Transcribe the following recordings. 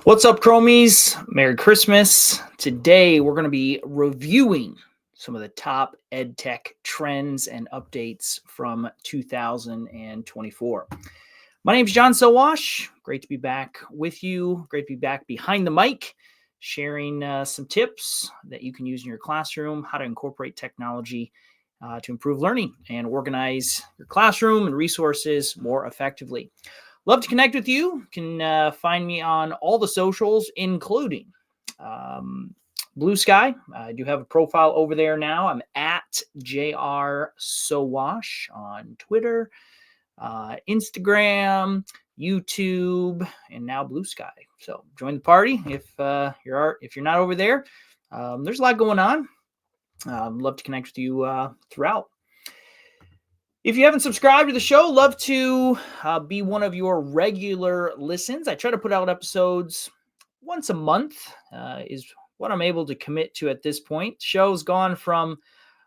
What's up, Chromies? Merry Christmas. Today, we're going to be reviewing some of the top edtech trends and updates from 2024. My name is John Sowash. Great to be back with you. Great to be back behind the mic, sharing some tips that you can use in your classroom, how to incorporate technology to improve learning and organize your classroom and resources more effectively. Love to connect with you. You can find me on all the socials, including Blue Sky. I do have a profile over there now. I'm at JR Sowash on Twitter, Instagram, YouTube, and now Blue Sky. So join the party if you're not over there. There's a lot going on. Love to connect with you throughout. If you haven't subscribed to the show, love to be one of your regular listens. I try to put out episodes once a month is what I'm able to commit to at this point. The show's gone from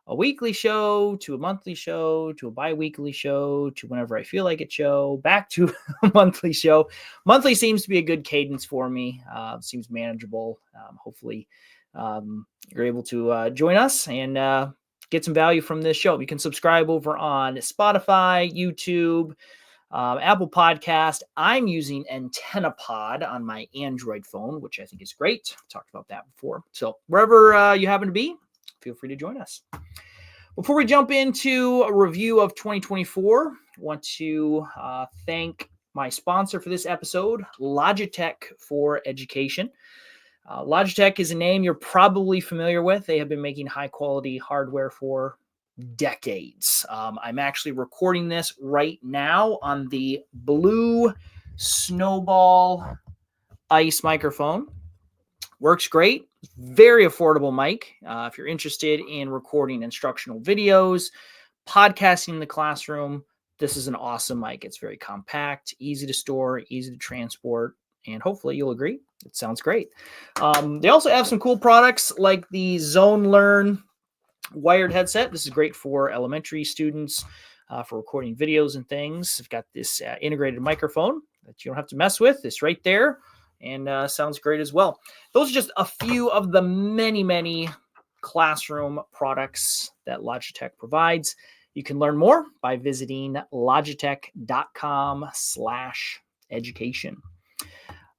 a weekly show to a monthly show to a bi-weekly show to whenever I feel like it show, back to a monthly show. Monthly seems to be a good cadence for me. Seems manageable. Hopefully you're able to join us and get some value from this show. You can subscribe over on Spotify, YouTube, Apple Podcast. I'm using AntennaPod on my Android phone, which I think is great. I've talked about that before. So wherever you happen to be, feel free to join us. Before we jump into a review of 2024, I want to thank my sponsor for this episode, Logitech for Education. Logitech is a name you're probably familiar with. They have been making high-quality hardware for decades. I'm actually recording this right now on the Blue Snowball Ice microphone. Works great. Very affordable mic. If you're interested in recording instructional videos, podcasting in the classroom, this is an awesome mic. It's very compact, easy to store, easy to transport, and hopefully you'll agree. It sounds great. They also have some cool products like the Zone Learn wired headset. This is great for elementary students for recording videos and things. I've got this integrated microphone that you don't have to mess with. It's right there and sounds great as well. Those are just a few of the many, many classroom products that Logitech provides. You can learn more by visiting logitech.com/education.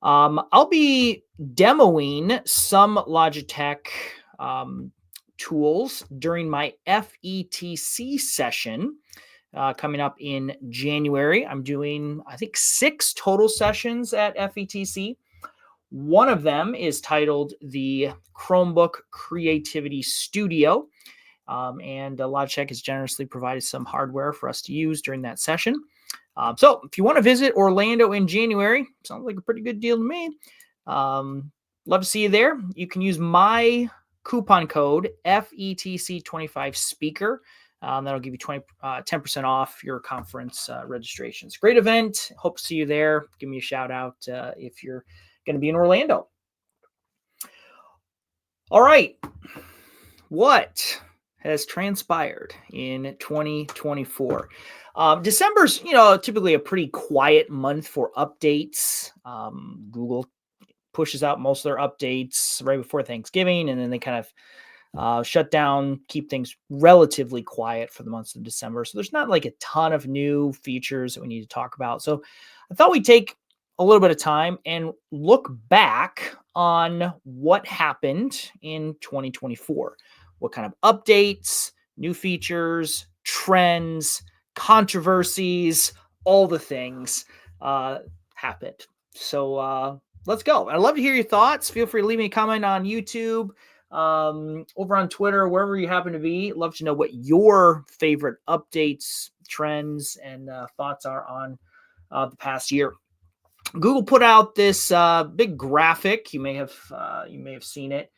I'll be demoing some Logitech tools during my FETC session coming up in January. I'm doing, I think, 6 total sessions at FETC. One of them is titled the Chromebook Creativity Studio. And Logitech has generously provided some hardware for us to use during that session. So if you want to visit Orlando in January, sounds like a pretty good deal to me. Love to see you there. You can use my coupon code FETC25speaker. That'll give you 10% off your conference registrations. Great event. Hope to see you there. Give me a shout out if you're going to be in Orlando. All right. What has transpired in 2024? December's, typically a pretty quiet month for updates. Google pushes out most of their updates right before Thanksgiving, and then they kind of shut down, keep things relatively quiet for the months of December. So there's not like a ton of new features that we need to talk about. So I thought we'd take a little bit of time and look back on what happened in 2024. What kind of updates, new features, trends, controversies, all the things happened. So let's go. I'd love to hear your thoughts. Feel free to leave me a comment on YouTube, over on Twitter, wherever you happen to be. Love to know what your favorite updates, trends, and thoughts are on the past year. Google put out this big graphic. You may have seen it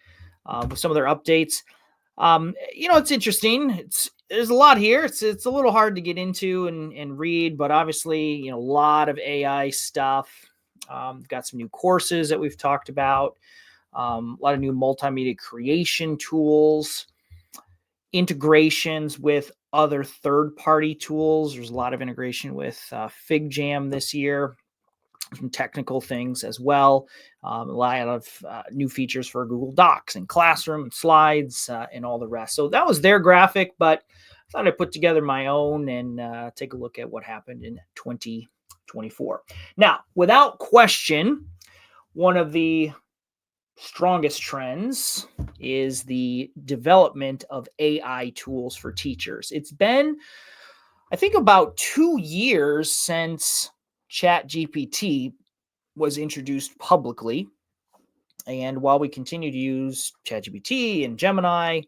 with some of their updates. It's interesting. There's a lot here. It's a little hard to get into and read, but obviously, a lot of AI stuff. We've got some new courses that we've talked about. A lot of new multimedia creation tools, integrations with other third-party tools. There's a lot of integration with FigJam this year. some technical things as well. A lot of new features for Google Docs and Classroom and Slides and all the rest. So that was their graphic, but I thought I'd put together my own and take a look at what happened in 2024. Now, without question, one of the strongest trends is the development of AI tools for teachers. It's been, I think, about 2 years since ChatGPT was introduced publicly. And while we continue to use ChatGPT and Gemini,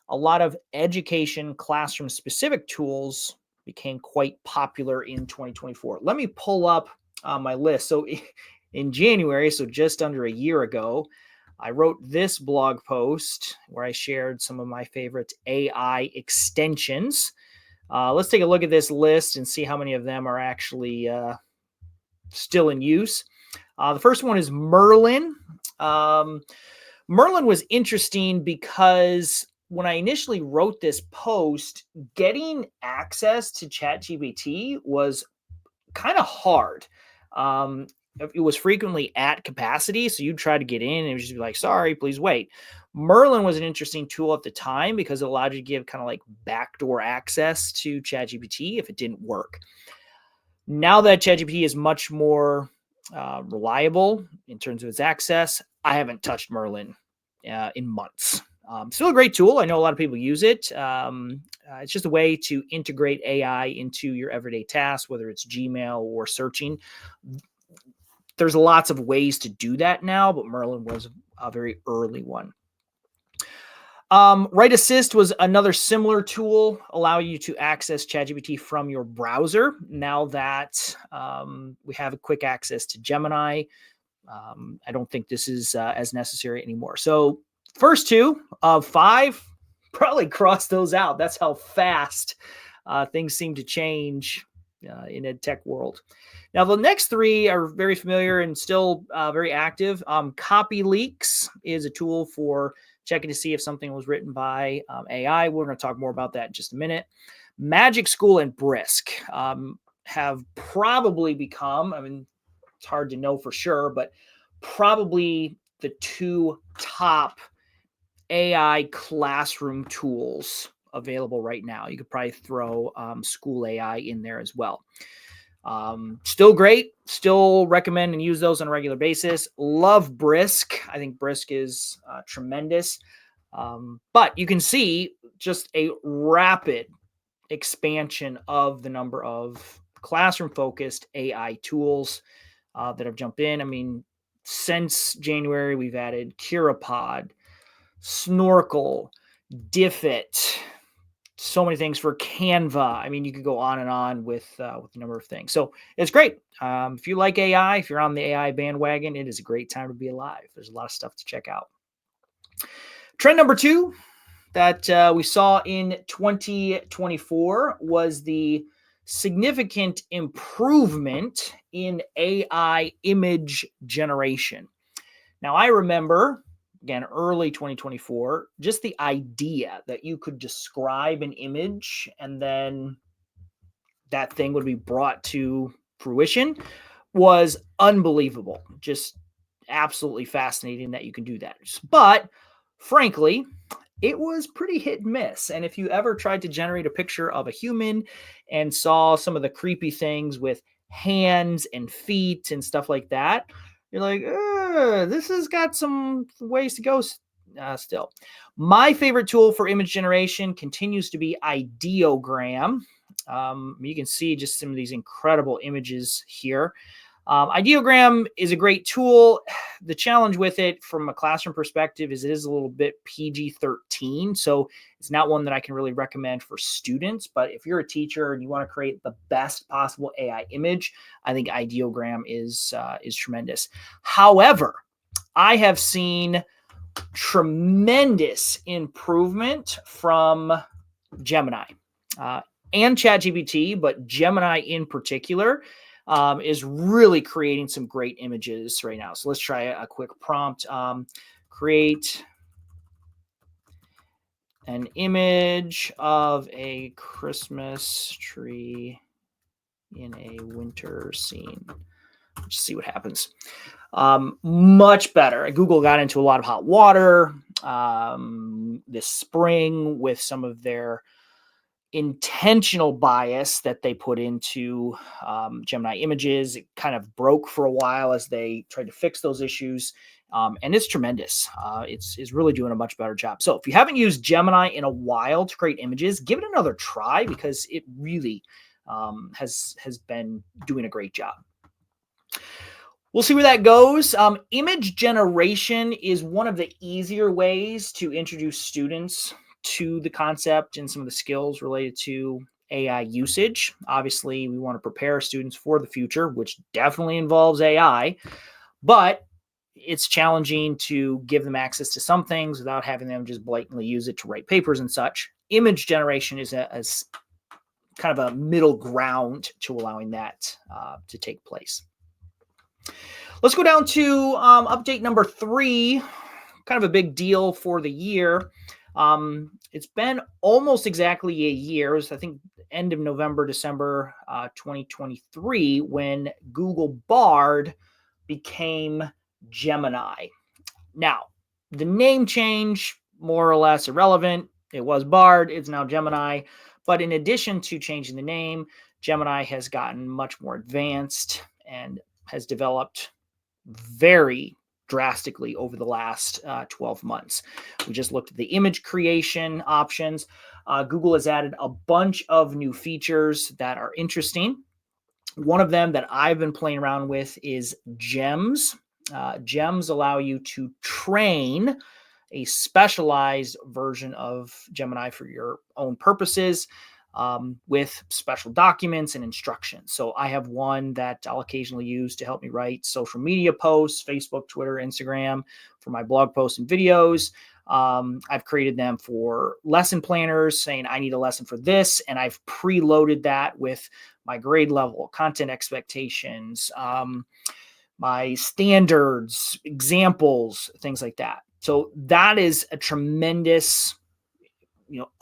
a lot of education classroom specific tools became quite popular in 2024. Let me pull up my list. So in January, so just under a year ago, I wrote this blog post where I shared some of my favorite AI extensions. Let's take a look at this list and see how many of them are actually still in use. The first one is Merlin. Merlin was interesting because when I initially wrote this post, getting access to ChatGPT was kind of hard. It was frequently at capacity, so you'd try to get in and it would just be like, sorry, please wait. Merlin was an interesting tool at the time because it allowed you to give kind of like backdoor access to ChatGPT if it didn't work. Now that ChatGPT is much more reliable in terms of its access, I haven't touched Merlin in months. Still a great tool. I know a lot of people use it. It's just a way to integrate AI into your everyday tasks, whether it's Gmail or searching. There's lots of ways to do that now, but Merlin was a very early one. Write Assist was another similar tool, allow you to access ChatGPT from your browser. Now that we have a quick access to Gemini, I don't think this is as necessary anymore. So first 2 of 5, probably cross those out. That's how fast things seem to change in EdTech world. Now, the next 3 are very familiar and still very active. Copy Leaks is a tool for checking to see if something was written by AI. We're going to talk more about that in just a minute. Magic School and Brisk have probably become, I mean, it's hard to know for sure, but probably the 2 top AI classroom tools available right now. You could probably throw School AI in there as well. Still great. Still recommend and use those on a regular basis. Love Brisk. I think Brisk is tremendous. But you can see just a rapid expansion of the number of classroom-focused AI tools that have jumped in. I mean, since January, we've added Curapod, Snorkel, Diffit, so many things for Canva. I mean, you could go on and on with the number of things. So it's great. If you like AI, if you're on the AI bandwagon, it is a great time to be alive. There's a lot of stuff to check out. Trend number 2 that we saw in 2024 was the significant improvement in AI image generation. Now, I remember, again, early 2024, just the idea that you could describe an image and then that thing would be brought to fruition was unbelievable. Just absolutely fascinating that you can do that. But frankly, it was pretty hit and miss. And if you ever tried to generate a picture of a human and saw some of the creepy things with hands and feet and stuff like that, you're like, this has got some ways to go still. My favorite tool for image generation continues to be Ideogram. You can see just some of these incredible images here. Ideogram is a great tool. The challenge with it from a classroom perspective is it is a little bit PG-13, so it's not one that I can really recommend for students. But if you're a teacher and you want to create the best possible AI image, I think Ideogram is tremendous. However, I have seen tremendous improvement from Gemini and ChatGPT, but Gemini in particular is really creating some great images right now. So let's try a quick prompt. Create an image of a Christmas tree in a winter scene. Let's see what happens. Much better. Google got into a lot of hot water this spring with some of their intentional bias that they put into Gemini images. It kind of broke for a while as they tried to fix those issues. And it's tremendous. It's really doing a much better job. So if you haven't used Gemini in a while to create images, give it another try because it really has been doing a great job. We'll see where that goes. Image generation is one of the easier ways to introduce students to the concept and some of the skills related to AI usage. Obviously, we want to prepare students for the future, which definitely involves AI, but it's challenging to give them access to some things without having them just blatantly use it to write papers and such. Image generation is kind of a middle ground to allowing that to take place. Let's go down to update number 3, kind of a big deal for the year. It's been almost exactly a year. It was, I think, end of November, December 2023 when Google Bard became Gemini. Now, the name change, more or less irrelevant. It was Bard, it's now Gemini. But in addition to changing the name, Gemini has gotten much more advanced and has developed very drastically over the last 12 months. We just looked at the image creation options. Google has added a bunch of new features that are interesting. One of them that I've been playing around with is gems. Gems allow you to train a specialized version of Gemini for your own purposes with special documents and instructions. So I have one that I'll occasionally use to help me write social media posts, Facebook, Twitter, Instagram, for my blog posts and videos. I've created them for lesson planners saying I need a lesson for this, and I've preloaded that with my grade level, content expectations, my standards, examples, things like that. So that is a tremendous,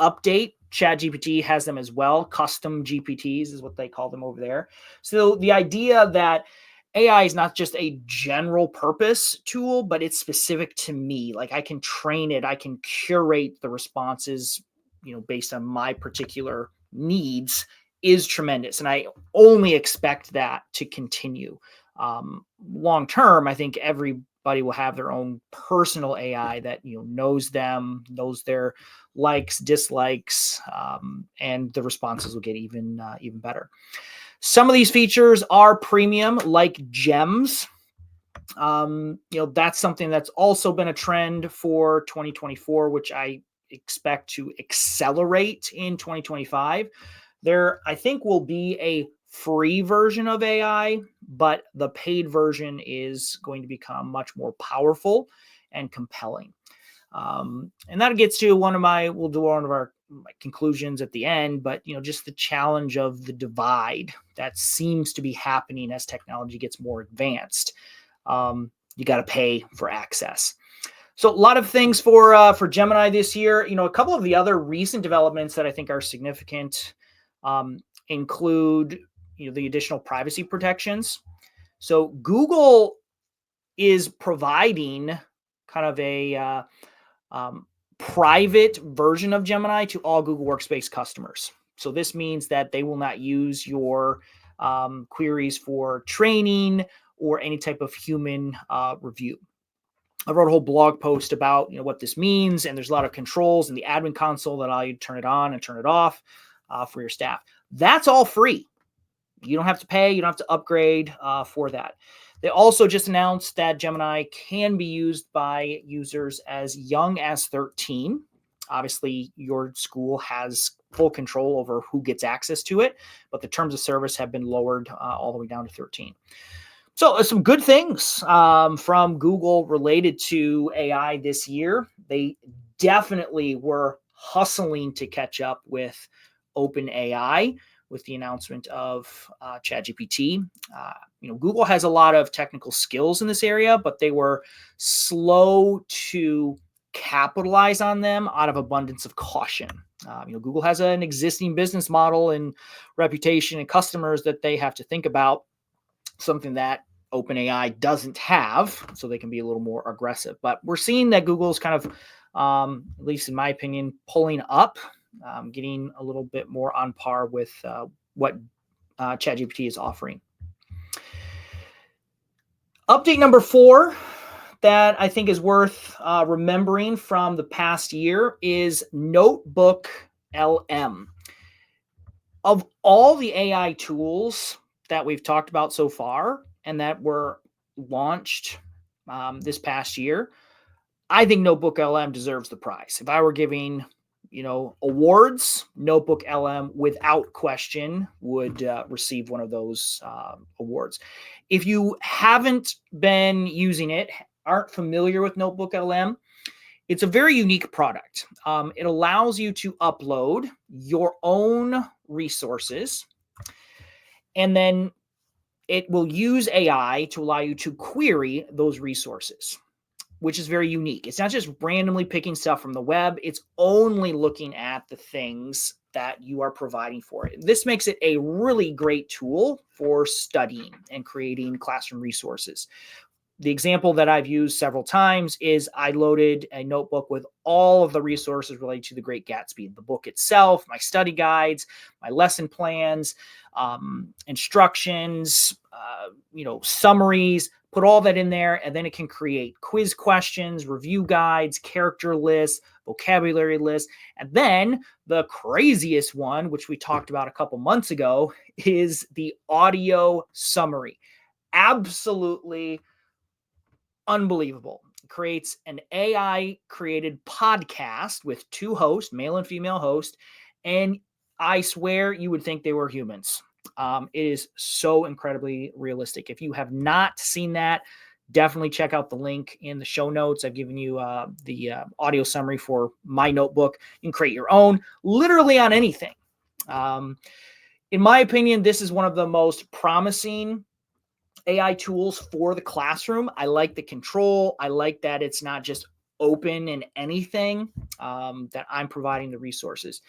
update. ChatGPT has them as well. Custom GPTs is what they call them over there. So the idea that AI is not just a general purpose tool, but it's specific to me. Like I can train it, I can curate the responses, based on my particular needs, is tremendous. And I only expect that to continue. Long term, I think everybody will have their own personal AI that knows them, knows their likes, dislikes, and the responses will get even better. Some of these features are premium, like gems. That's something that's also been a trend for 2024, which I expect to accelerate in 2025. There, I think, will be a free version of AI, but the paid version is going to become much more powerful and compelling. And that gets to we'll do one of our conclusions at the end, but just the challenge of the divide that seems to be happening as technology gets more advanced. You got to pay for access. So a lot of things for Gemini this year. A couple of the other recent developments that I think are significant include the additional privacy protections. So Google is providing kind of a private version of Gemini to all Google Workspace customers. So this means that they will not use your queries for training or any type of human review. I wrote a whole blog post about what this means, and there's a lot of controls in the admin console that allow you to turn it on and turn it off for your staff. That's all free. You don't have to pay. You don't have to upgrade for that. They also just announced that Gemini can be used by users as young as 13. Obviously, your school has full control over who gets access to it, but the terms of service have been lowered all the way down to 13. So some good things from Google related to AI this year. They definitely were hustling to catch up with OpenAI with the announcement of ChatGPT. Google has a lot of technical skills in this area, but they were slow to capitalize on them out of abundance of caution. Google has an existing business model and reputation and customers that they have to think about, something that OpenAI doesn't have, so they can be a little more aggressive. But we're seeing that Google's kind of, at least in my opinion, pulling up, getting a little bit more on par with what ChatGPT is offering. Update number 4 that I think is worth remembering from the past year is NotebookLM. Of all the AI tools that we've talked about so far and that were launched this past year, I think NotebookLM deserves the prize. If I were giving, awards, NotebookLM without question would receive one of those awards. If you haven't been using it, aren't familiar with NotebookLM, it's a very unique product. It allows you to upload your own resources, and then it will use AI to allow you to query those resources, which is very unique. It's not just randomly picking stuff from the web. It's only looking at the things that you are providing for it. This makes it a really great tool for studying and creating classroom resources. The example that I've used several times is I loaded a notebook with all of the resources related to The Great Gatsby, the book itself, my study guides, my lesson plans, instructions, summaries, put all that in there, and then it can create quiz questions, review guides, character lists, vocabulary lists. And then the craziest one, which we talked about a couple months ago, is the audio summary. Absolutely unbelievable. It creates an AI created podcast with 2 hosts, male and female host, and I swear you would think they were humans. It is so incredibly realistic. If you have not seen that, definitely check out the link in the show notes. I've given you the audio summary for my notebook. You can create your own literally on anything. In my opinion, this is one of the most promising AI tools for the classroom. I like the control. I like that it's not just open in anything, that I'm providing the resources.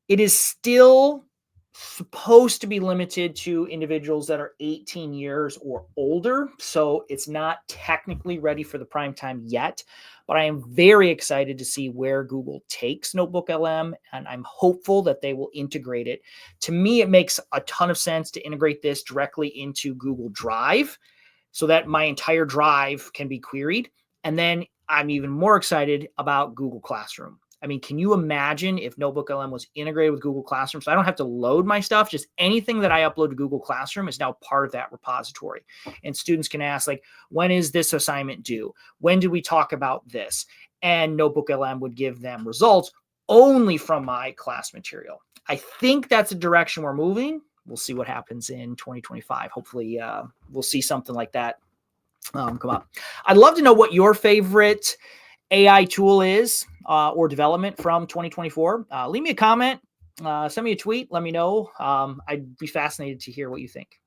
It is still supposed to be limited to individuals that are 18 years or older. So it's not technically ready for the prime time yet, but I am very excited to see where Google takes NotebookLM, and I'm hopeful that they will integrate it. To me, it makes a ton of sense to integrate this directly into Google Drive so that my entire drive can be queried. And then I'm even more excited about Google Classroom. I mean, can you imagine if NotebookLM was integrated with Google Classroom? So I don't have to load my stuff. Just anything that I upload to Google Classroom is now part of that repository. And students can ask, like, when is this assignment due? When did we talk about this? And NotebookLM would give them results only from my class material. I think that's a direction we're moving. We'll see what happens in 2025. Hopefully, we'll see something like that come up. I'd love to know what your favorite AI tool is or development from 2024. Leave me a comment, send me a tweet, let me know. I'd be fascinated to hear what you think.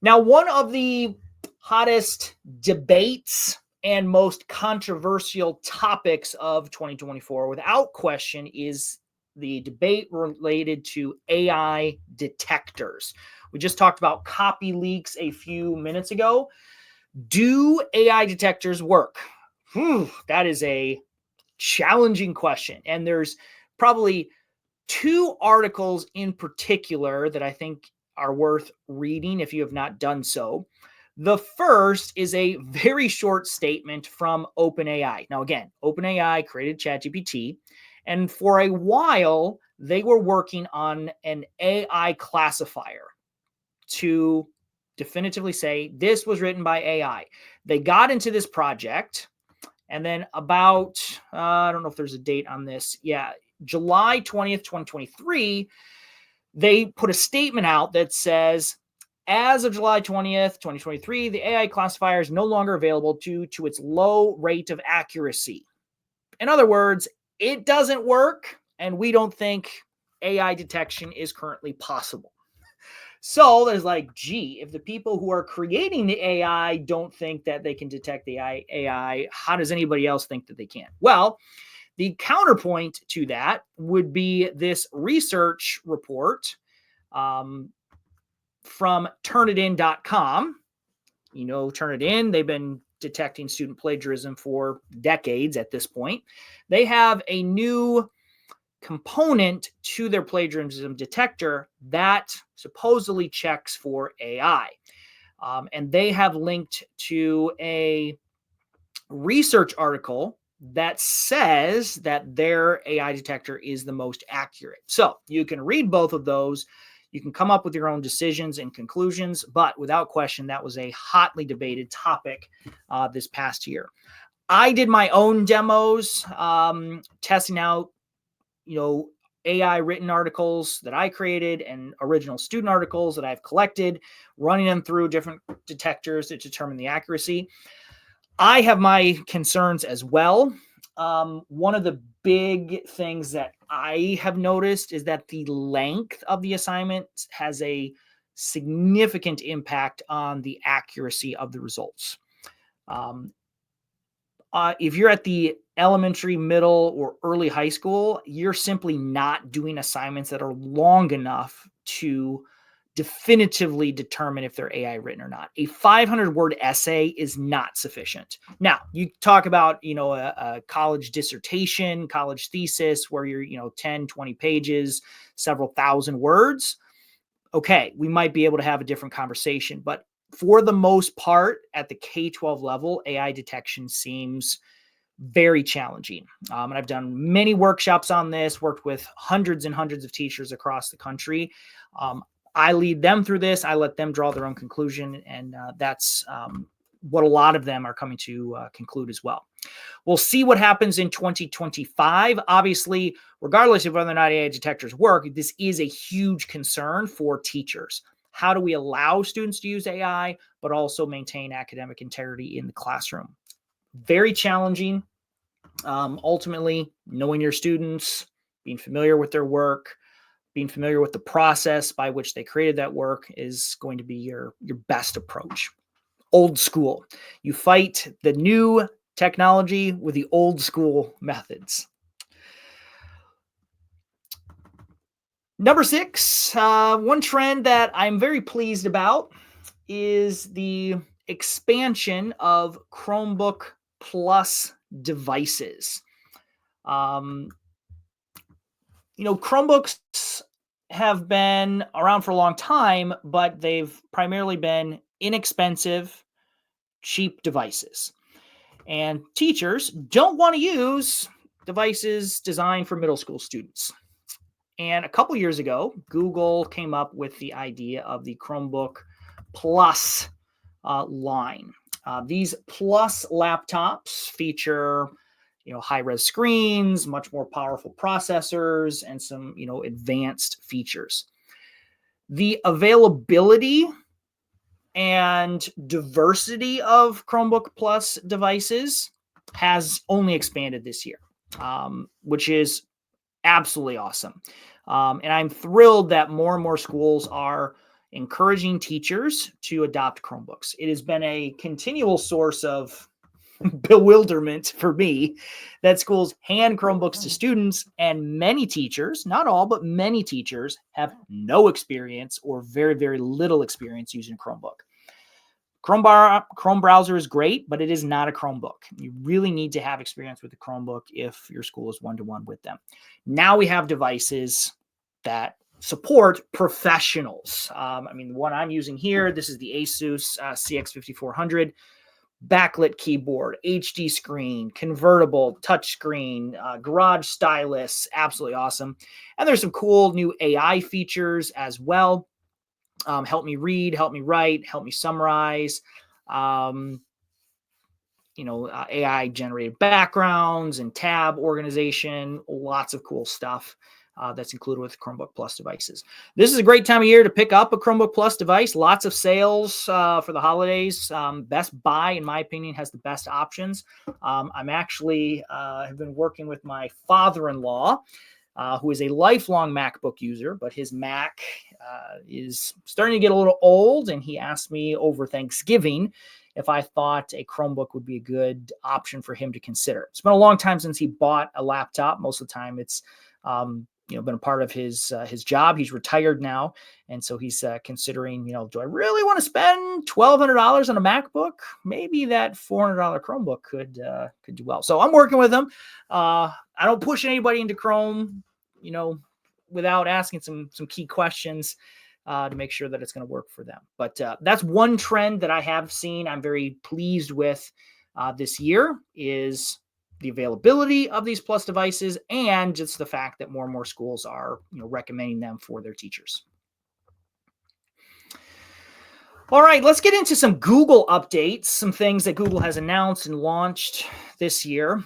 Now, one of the hottest debates and most controversial topics of 2024, without question, is the debate related to AI detectors. We just talked about copy leaks a few minutes ago. Do AI detectors work? That is a challenging question. And there's probably 2 articles in particular that I think are worth reading if you have not done so. The first is a very short statement from OpenAI. Now, again, OpenAI created ChatGPT, and for a while, they were working on an AI classifier to definitively say this was written by AI. They got into this project. And then about, I don't know if there's a date on this. Yeah, July 20th, 2023, they put a statement out that says, as of July 20th, 2023, the AI classifier is no longer available due to its low rate of accuracy. In other words, it doesn't work, and we don't think AI detection is currently possible. So there's like, gee, if the people who are creating the AI don't think that they can detect the AI, how does anybody else think that they can? Well, the counterpoint to that would be this research report from turnitin.com. turn it in. They've been detecting student plagiarism for decades at this point. They have a new component to their plagiarism detector that supposedly checks for AI. And they have linked to a research article that says that their AI detector is the most accurate. So you can read both of those. You can come up with your own decisions and conclusions, but without question, that was a hotly debated topic this past year. I did my own demos, testing out, AI written articles that I created and original student articles that I've collected, running them through different detectors to determine the accuracy. I have my concerns as well. One of the big things that I have noticed is that the length of the assignment has a significant impact on the accuracy of the results. If you're at the elementary, middle, or early high school, you're simply not doing assignments that are long enough to definitively determine if they're AI written or not. A 500-word essay is not sufficient. Now, you talk about, a college dissertation, college thesis, where you're, 10, 20 pages, several thousand words. Okay, we might be able to have a different conversation, but for the most part, at the K-12 level, AI detection seems very challenging. And I've done many workshops on this, worked with hundreds and hundreds of teachers across the country. I lead them through this. I let them draw their own conclusion. And that's what a lot of them are coming to conclude as well. We'll see what happens in 2025. Obviously, regardless of whether or not AI detectors work, this is a huge concern for teachers. How do we allow students to use AI, but also maintain academic integrity in the classroom? Very challenging. Ultimately, knowing your students, being familiar with their work, being familiar with the process by which they created that work is going to be your best approach. Old school. You fight the new technology with the old school methods. Number 6, one trend that I'm very pleased about is the expansion of Chromebook PLUS devices. Chromebooks have been around for a long time, but they've primarily been inexpensive, cheap devices. And teachers don't want to use devices designed for middle school students. And a couple years ago, Google came up with the idea of the Chromebook PLUS line. These Plus laptops feature, high-res screens, much more powerful processors, and some, advanced features. The availability and diversity of Chromebook PLUS devices has only expanded this year, which is absolutely awesome. And I'm thrilled that more and more schools are encouraging teachers to adopt Chromebooks. It has been a continual source of bewilderment for me that schools hand Chromebooks to students, and many teachers, not all, but many teachers have no experience or very, very little experience using Chromebook. Chrome browser is great, but it is not a Chromebook. You really need to have experience with the Chromebook if your school is one-to-one with them. Now we have devices that support professionals. The one I'm using here, this is the Asus CX5400. Backlit keyboard, HD screen, convertible, touchscreen, garage stylus, absolutely awesome. And there's some cool new AI features as well. Help me read, help me write, help me summarize. AI generated backgrounds and tab organization, lots of cool stuff that's included with Chromebook PLUS devices. This is a great time of year to pick up a Chromebook PLUS device. Lots of sales for the holidays. Best Buy, in my opinion, has the best options. I'm actually have been working with my father-in-law, who is a lifelong MacBook user, but his Mac is starting to get a little old, and he asked me over Thanksgiving if I thought a Chromebook would be a good option for him to consider. It's been a long time since he bought a laptop. Most of the time it's been a part of his job. He's retired now, and so he's considering, do I really want to spend $1,200 on a MacBook? Maybe that $400 Chromebook could do well. So I'm working with him. I don't push anybody into Chrome, without asking some key questions to make sure that it's going to work for them. But that's one trend that I have seen. I'm very pleased with this year is the availability of these Plus devices, and just the fact that more and more schools are recommending them for their teachers. All right, let's get into some Google updates, some things that Google has announced and launched this year.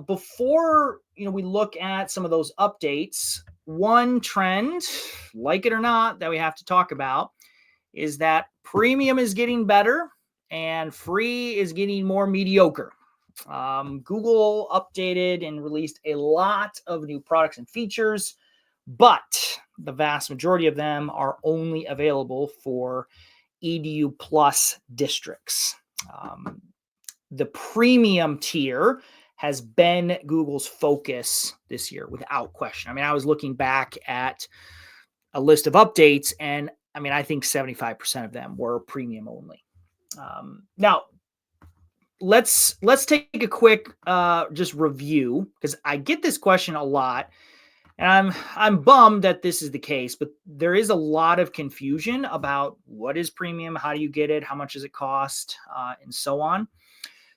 Before we look at some of those updates, one trend, like it or not, that we have to talk about is that premium is getting better and free is getting more mediocre. Google updated and released a lot of new products and features, but the vast majority of them are only available for EDU Plus districts. The premium tier has been Google's focus this year without question. I was looking back at a list of updates, and I think 75% of them were premium only. Now, let's take a quick just review, because I get this question a lot, and I'm bummed that this is the case, but there is a lot of confusion about what is premium, how do you get it, how much does it cost, and so on.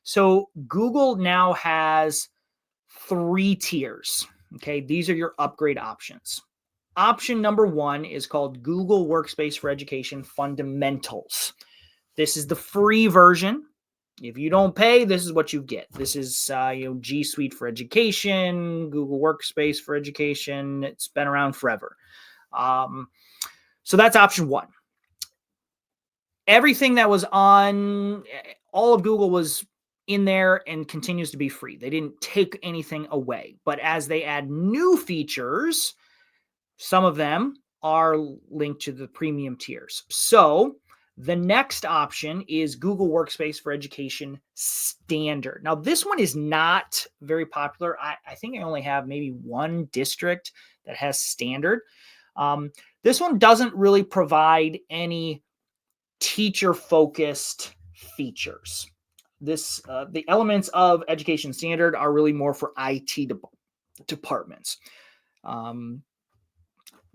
So Google now has 3 tiers. Okay, these are your upgrade options. Option number 1 is called Google Workspace for Education Fundamentals. This is the free version. If you don't pay, this is what you get. This is G Suite for Education, Google Workspace for Education. It's been around forever. So that's option 1. Everything that was on all of Google was in there and continues to be free. They didn't take anything away. But as they add new features, some of them are linked to the premium tiers. So the next option is Google Workspace for Education Standard. Now, this one is not very popular. I think I only have maybe one district that has Standard. This one doesn't really provide any teacher-focused features. The elements of Education Standard are really more for IT departments.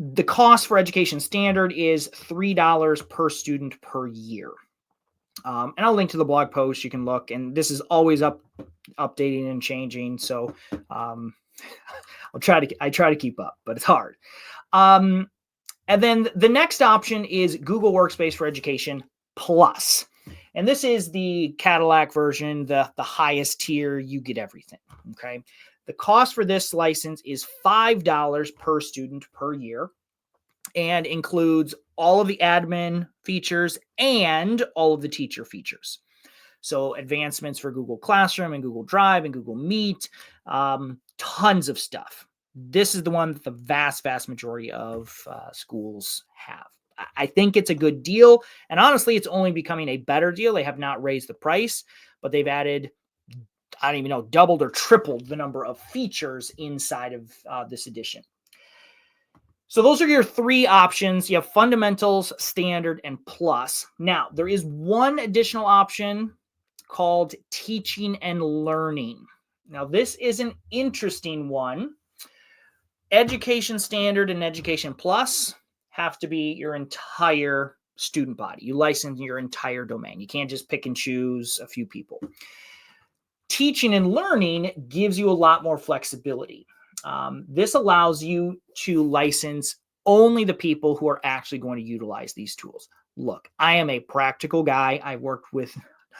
The cost for Education Standard is $3 per student per year. And I'll link to the blog post. You can look, and this is always updating and changing. So I try to keep up, but it's hard. And then the next option is Google Workspace for Education Plus. And this is the Cadillac version, the highest tier. You get everything. Okay. The cost for this license is $5 per student per year, and includes all of the admin features and all of the teacher features. So advancements for Google Classroom and Google Drive and Google Meet, tons of stuff. This is the one that the vast majority of schools have. I think it's a good deal. And honestly, it's only becoming a better deal. They have not raised the price, but they've added, I don't even know, doubled or tripled the number of features inside of this edition. So those are your 3 options. You have Fundamentals, Standard, and Plus. Now, there is one additional option called Teaching and Learning. Now, this is an interesting one. Education Standard and Education Plus have to be your entire student body. You license your entire domain. You can't just pick and choose a few people. Teaching and Learning gives you a lot more flexibility. This allows you to license only the people who are actually going to utilize these tools. Look, I am a practical guy. I worked with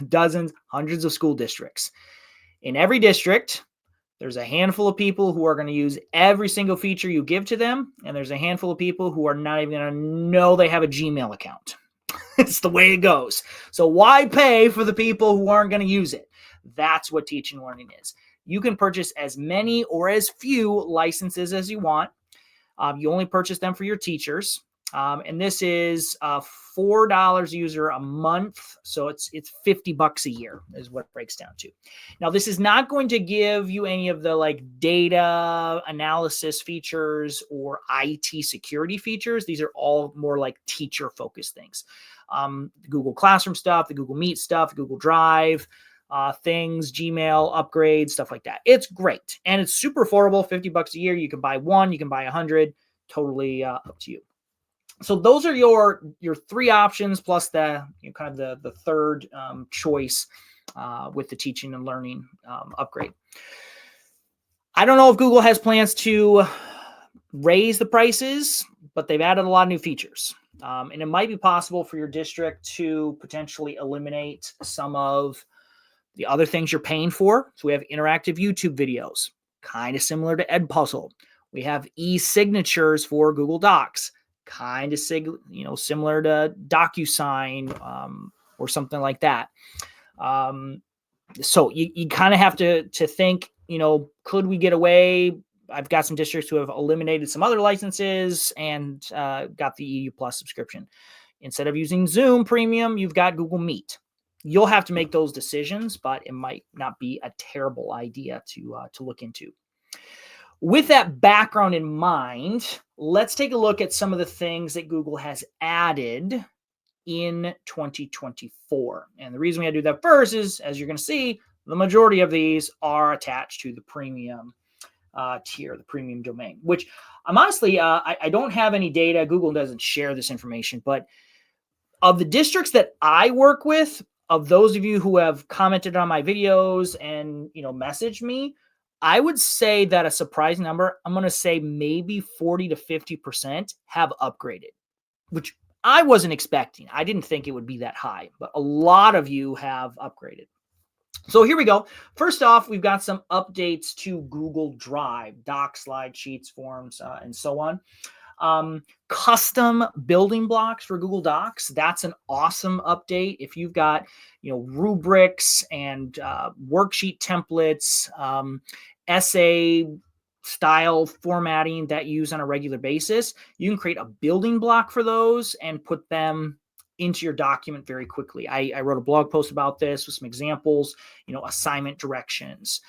dozens, hundreds of school districts. In every district, there's a handful of people who are going to use every single feature you give to them, and there's a handful of people who are not even going to know they have a Gmail account. It's the way it goes. So why pay for the people who aren't going to use it? That's what Teaching and Learning is. You can purchase as many or as few licenses as you want. You only purchase them for your teachers. And this is $4 a user a month. So it's $50 a year is what it breaks down to. Now, this is not going to give you any of the like data analysis features or IT security features. These are all more like teacher focused things. The Google Classroom stuff, the Google Meet stuff, Google Drive, things, Gmail, upgrades, stuff like that. It's great. And it's super affordable, $50 a year. You can buy one, you can buy 100, totally up to you. So those are your three options plus the kind of the third choice with the teaching and learning upgrade. I don't know if Google has plans to raise the prices, but they've added a lot of new features. And it might be possible for your district to potentially eliminate some of the other things you're paying for. So we have interactive YouTube videos, kind of similar to Edpuzzle. We have e-signatures for Google Docs, kind of similar to DocuSign or something like that. So you kind of have to think, could we get away? I've got some districts who have eliminated some other licenses and got the EU Plus subscription. Instead of using Zoom Premium, you've got Google Meet. You'll have to make those decisions, but it might not be a terrible idea to look into. With that background in mind, let's take a look at some of the things that Google has added in 2024. And the reason we had to do that first is, as you're going to see, the majority of these are attached to the premium tier, the premium domain, which I'm honestly, I don't have any data. Google doesn't share this information, but of the districts that I work with, of those of you who have commented on my videos and, messaged me, I would say that a surprising number, I'm going to say maybe 40 to 50% have upgraded, which I wasn't expecting. I didn't think it would be that high, but a lot of you have upgraded. So here we go. First off, we've got some updates to Google Drive, Docs, Slides, Sheets, Forms, and so on. Custom building blocks for Google Docs. That's an awesome update. If you've got, rubrics and worksheet templates, essay style formatting that you use on a regular basis, you can create a building block for those and put them into your document very quickly. I wrote a blog post about this with some examples, assignment directions,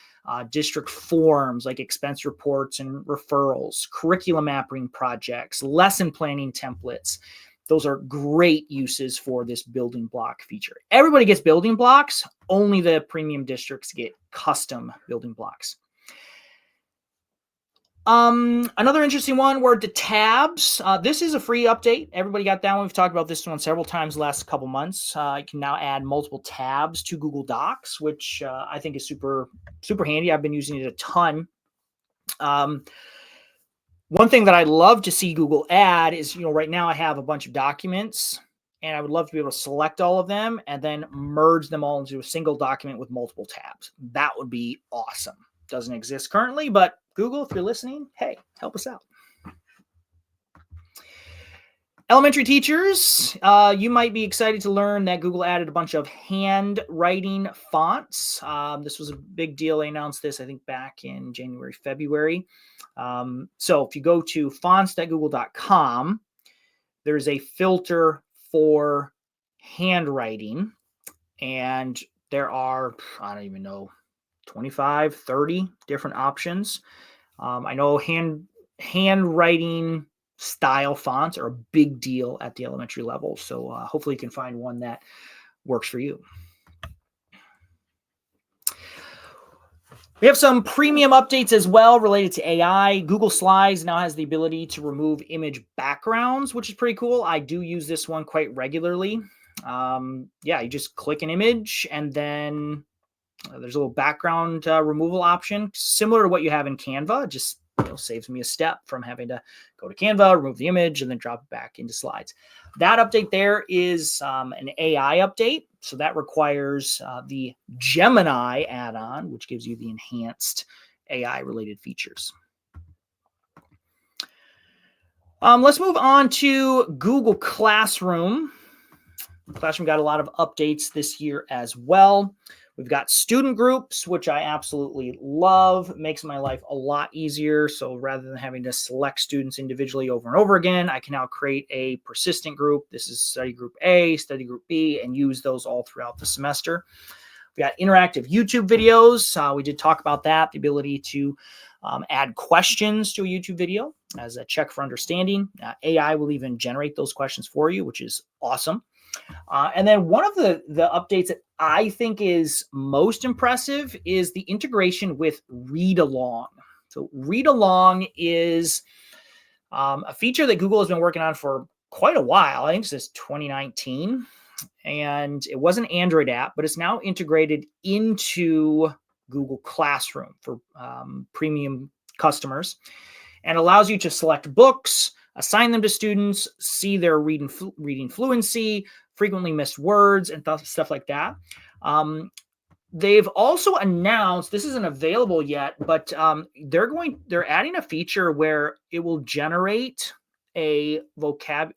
district forms like expense reports and referrals, curriculum mapping projects, lesson planning templates. Those are great uses for this building block feature. Everybody gets building blocks, only the premium districts get custom building blocks. Another interesting one were the tabs. This is a free update. Everybody got that one. We've talked about this one several times the last couple months. You can now add multiple tabs to Google Docs, which I think is super, super handy. I've been using it a ton. One thing that I'd love to see Google add is, right now I have a bunch of documents and I would love to be able to select all of them and then merge them all into a single document with multiple tabs. That would be awesome. Doesn't exist currently, but Google, if you're listening, hey, help us out. Elementary teachers, you might be excited to learn that Google added a bunch of handwriting fonts. This was a big deal. They announced this, I think, back in January, February. So if you go to fonts.google.com, there's a filter for handwriting, and there are, I don't even know, 25, 30 different options. I know handwriting style fonts are a big deal at the elementary level. So hopefully you can find one that works for you. We have some premium updates as well related to AI. Google Slides now has the ability to remove image backgrounds, which is pretty cool. I do use this one quite regularly. You just click an image and then there's a little background removal option, similar to what you have in Canva. Just saves me a step from having to go to Canva, remove the image, and then drop it back into Slides. That update there is an AI update. So that requires the Gemini add-on, which gives you the enhanced AI-related features. Let's move on to Google Classroom. Classroom got a lot of updates this year as well. We've got student groups, which I absolutely love. It makes my life a lot easier. So rather than having to select students individually over and over again, I can now create a persistent group. This is study group A, study group B, and use those all throughout the semester. We got interactive YouTube videos. We did talk about that, the ability to add questions to a YouTube video as a check for understanding. AI will even generate those questions for you, which is awesome. And then one of the updates that I think is most impressive is the integration with Read Along. So Read Along is a feature that Google has been working on for quite a while. I think since 2019. And it was an Android app, but it's now integrated into Google Classroom for premium customers, and allows you to select books, assign them to students, see their reading fluency, frequently missed words, and stuff like that. They've also announced, this isn't available yet, but they're adding a feature where it will generate a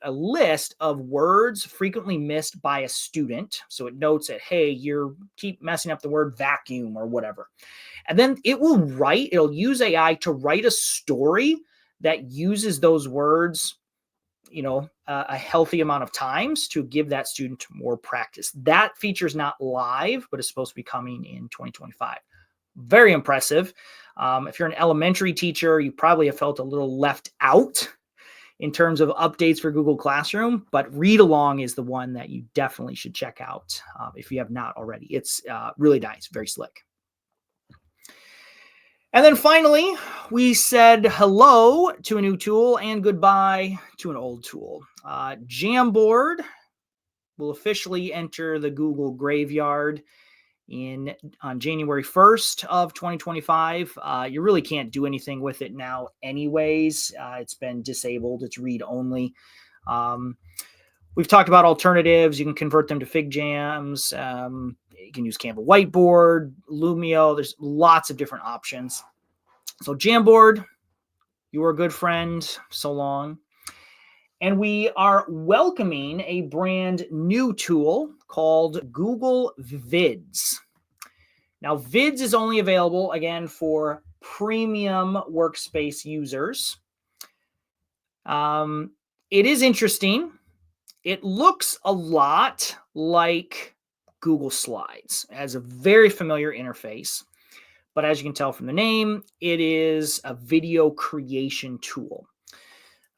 list of words frequently missed by a student. So it notes that, hey, you keep messing up the word vacuum or whatever. And then it'll use AI to write a story that uses those words, a healthy amount of times to give that student more practice. That feature is not live, but it's supposed to be coming in 2025. Very impressive. If you're an elementary teacher, you probably have felt a little left out in terms of updates for Google Classroom, but Read Along is the one that you definitely should check out if you have not already. It's really nice, very slick. And then finally, we said hello to a new tool and goodbye to an old tool. Jamboard will officially enter the Google graveyard on January 1st of 2025. You really can't do anything with it now anyways. It's been disabled. It's read only. We've talked about alternatives. You can convert them to FigJams. You can use Canva Whiteboard, Lumio. There's lots of different options. So Jamboard, you are a good friend. So long. And we are welcoming a brand new tool called Google Vids. Now, Vids is only available, again, for premium workspace users. It is interesting. It looks a lot like Google Slides. It has a very familiar interface. But as you can tell from the name, it is a video creation tool.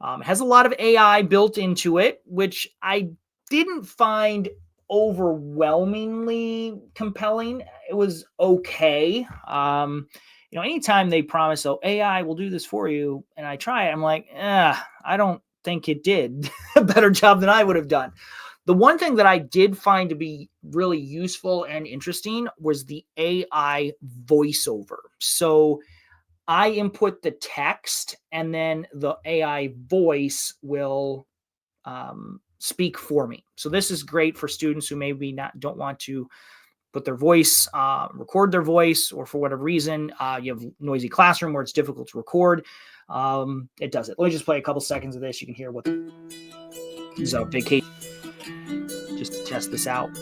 It has a lot of AI built into it, which I didn't find overwhelmingly compelling. It was okay. Anytime they promise, AI will do this for you, and I try it, I'm like, I don't think it did a better job than I would have done. The one thing that I did find to be really useful and interesting was the AI voiceover. So I input the text, and then the AI voice will speak for me. So this is great for students who maybe don't want to put their voice, record their voice, or for whatever reason, you have noisy classroom where it's difficult to record. It does it. Let me just play a couple seconds of this. You can hear what this is a vacation. Just to test this out.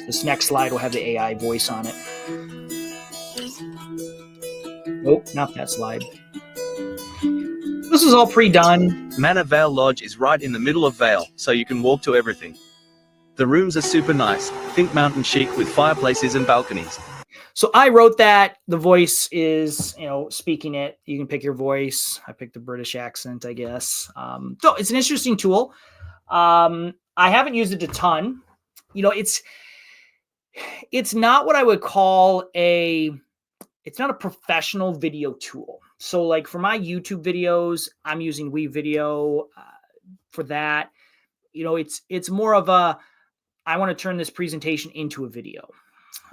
This next slide will have the AI voice on it. Nope, not that slide. This is all pre-done. Manor Vale Lodge is right in the middle of Vale, so you can walk to everything. The rooms are super nice. Think mountain chic with fireplaces and balconies. So I wrote that. The voice is, speaking it. You can pick your voice. I picked the British accent, I guess. So it's an interesting tool. I haven't used it a ton. It's not what I would call it's not a professional video tool. So like for my YouTube videos, I'm using WeVideo for that. It's more of I want to turn this presentation into a video.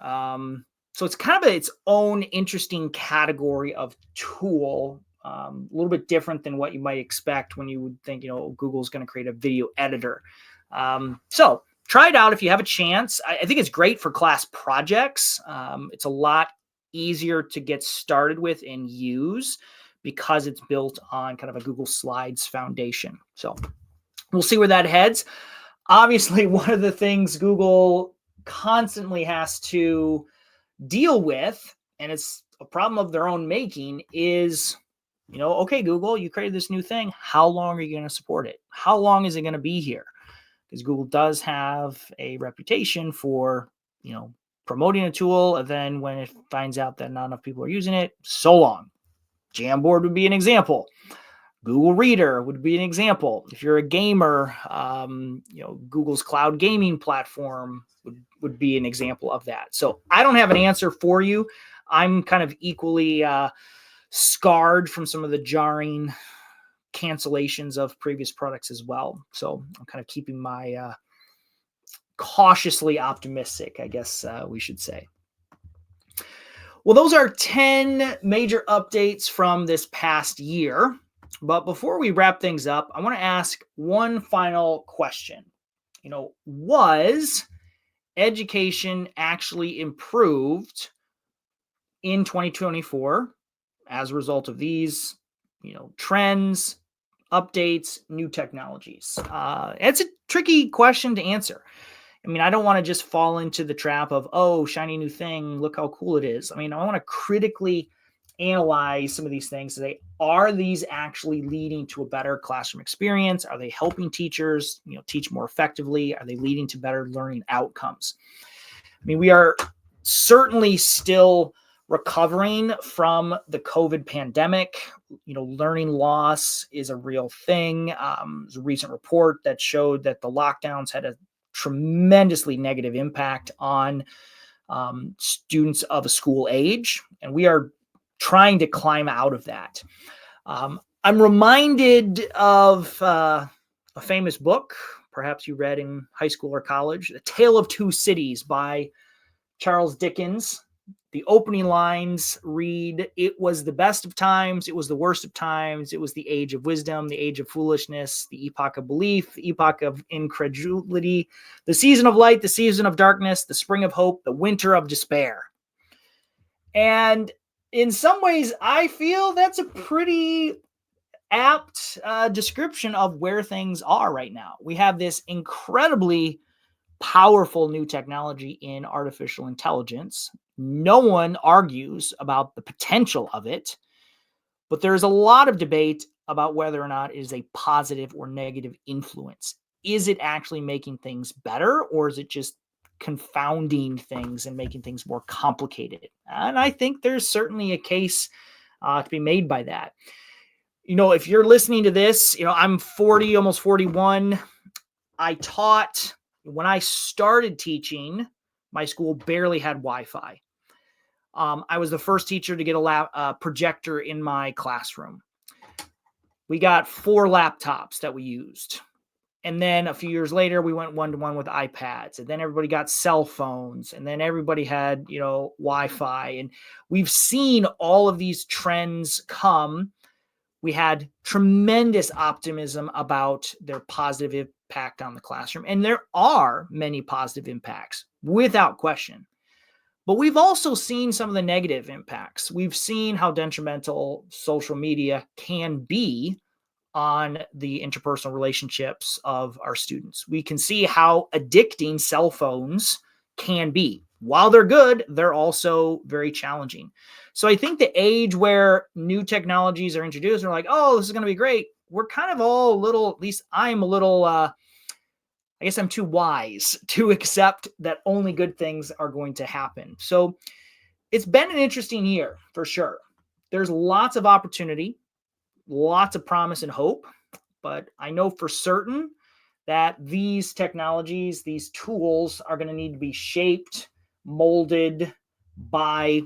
So it's kind of its own interesting category of tool, a little bit different than what you might expect when you would think, Google's going to create a video editor. So try it out if you have a chance. I think it's great for class projects. It's a lot easier to get started with and use because it's built on kind of a Google Slides foundation. So we'll see where that heads. Obviously, one of the things Google constantly has to deal with, and it's a problem of their own making, is, okay, Google, you created this new thing. How long are you going to support it? How long is it going to be here? Because Google does have a reputation for, promoting a tool, and then when it finds out that not enough people are using it, so long. Jamboard would be an example. Google Reader would be an example. If you're a gamer, Google's cloud gaming platform would be an example of that. So I don't have an answer for you. I'm kind of equally scarred from some of the jarring cancellations of previous products as well. So I'm kind of keeping my cautiously optimistic, I guess we should say. Well, those are 10 major updates from this past year. But before we wrap things up, I want to ask one final question. Was education actually improved in 2024 as a result of these, trends, updates, new technologies? It's a tricky question to answer. I don't want to just fall into the trap of, oh, shiny new thing, look how cool it is. I want to critically analyze some of these things. Are these actually leading to a better classroom experience? Are they helping teachers, teach more effectively? Are they leading to better learning outcomes? We are certainly still recovering from the COVID pandemic. Learning loss is a real thing. There's a recent report that showed that the lockdowns had a tremendously negative impact on students of a school age, and we are trying to climb out of that. I'm reminded of a famous book, perhaps you read in high school or college, The Tale of Two Cities by Charles Dickens. The opening lines read, "It was the best of times, it was the worst of times, it was the age of wisdom, the age of foolishness, the epoch of belief, the epoch of incredulity, the season of light, the season of darkness, the spring of hope, the winter of despair." And in some ways, I feel that's a pretty apt description of where things are right now. We have this incredibly powerful new technology in artificial intelligence. No one argues about the potential of it, but there's a lot of debate about whether or not it is a positive or negative influence. Is it actually making things better, or is it just confounding things and making things more complicated? And I think there's certainly a case to be made by that. If you're listening to this, I'm 40, almost 41. I taught, when I started teaching, my school barely had Wi-Fi. I was the first teacher to get a projector in my classroom. We got 4 laptops that we used. And then a few years later, we went one-to-one with iPads. And then everybody got cell phones. And then everybody had, Wi-Fi. And we've seen all of these trends come. We had tremendous optimism about their positive impact on the classroom. And there are many positive impacts, without question. But we've also seen some of the negative impacts. We've seen how detrimental social media can be on the interpersonal relationships of our students. We can see how addicting cell phones can be. While they're good, they're also very challenging. So I think the age where new technologies are introduced, and we're like, oh, this is going to be great, we're kind of all a little, at least I'm a little, I guess I'm too wise to accept that only good things are going to happen. So it's been an interesting year for sure. There's lots of opportunity, lots of promise and hope, but I know for certain that these technologies, these tools are going to need to be shaped, molded by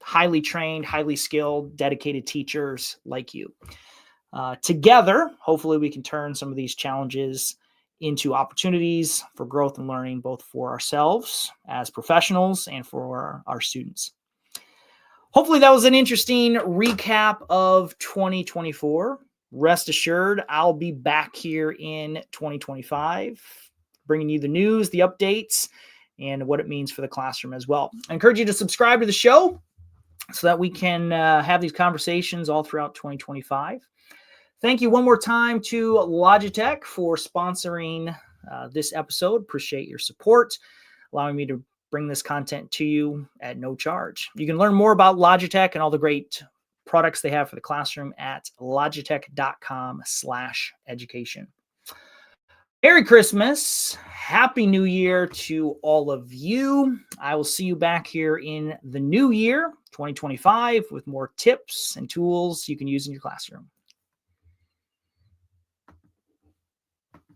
highly trained, highly skilled, dedicated teachers like you. Together, hopefully we can turn some of these challenges into opportunities for growth and learning, both for ourselves as professionals and for our students. Hopefully that was an interesting recap of 2024. Rest assured, I'll be back here in 2025, bringing you the news, the updates, and what it means for the classroom as well. I encourage you to subscribe to the show so that we can have these conversations all throughout 2025. Thank you one more time to Logitech for sponsoring this episode. Appreciate your support. allowing me to bring this content to you at no charge. You can learn more about Logitech and all the great products they have for the classroom at logitech.com/education. Merry Christmas. Happy New Year to all of you. I will see you back here in the new year, 2025, with more tips and tools you can use in your classroom.